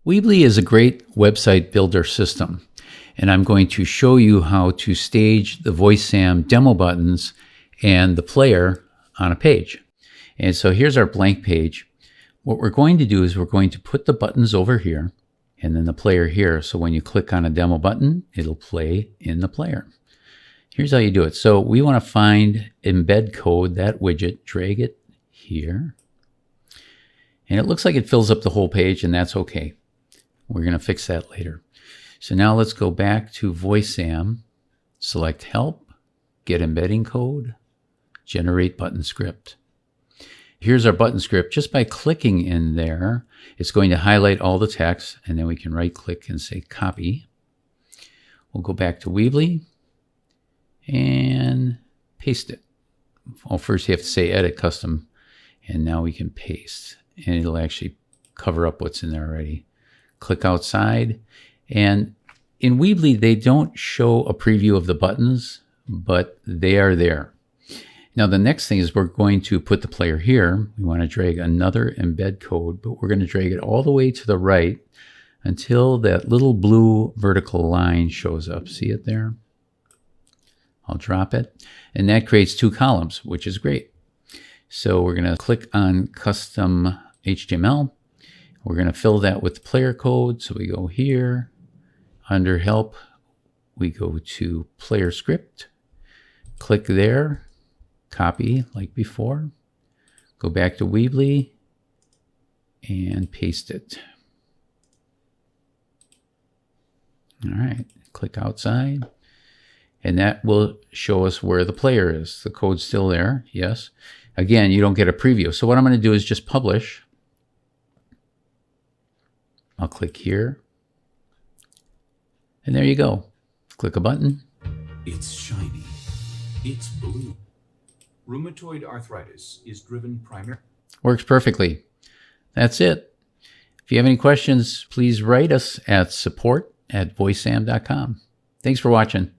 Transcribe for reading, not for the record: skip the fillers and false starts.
Weebly is a great website builder system, and I'm going to show you how to stage the VoiceZam demo buttons and the player on a page. And so here's our blank page. What we're going to do is we're going to put the buttons over here and then the player here. So when you click on a demo button, it'll play in the player. Here's how you do it. So we want to find Embed Code, that widget, drag it here. And it looks like it fills up the whole page, and that's okay. We're going to fix that later. So now let's go back to VoiceZam, select Help, get Embedding Code, generate button script. Here's our button script. Just by clicking in there, it's going to highlight all the text, and then we can right click and say copy. We'll go back to Weebly and paste it. Well, first you have to say edit custom, and now we can paste, and it'll actually cover up what's in there already. Click outside, and in Weebly they don't show a preview of the buttons, but they are there. Now the next thing is we're going to put the player here. We want to drag another embed code, but we're going to drag it all the way to the right until that little blue vertical line shows up. See it there? I'll drop it, and that creates two columns, which is great. So we're going to click on custom HTML. We're going to fill that with player code. So we go here, under help, we go to player script, click there, copy like before, go back to Weebly and paste it. All right, click outside, and that will show us where the player is. The code's still there, yes. Again, you don't get a preview. So what I'm going to do is just publish. I'll click here, and there you go. Click a button. It's shiny. It's blue. Rheumatoid arthritis is driven primarily. Works perfectly. That's it. If you have any questions, please write us at support@voicezam.com. Thanks for watching.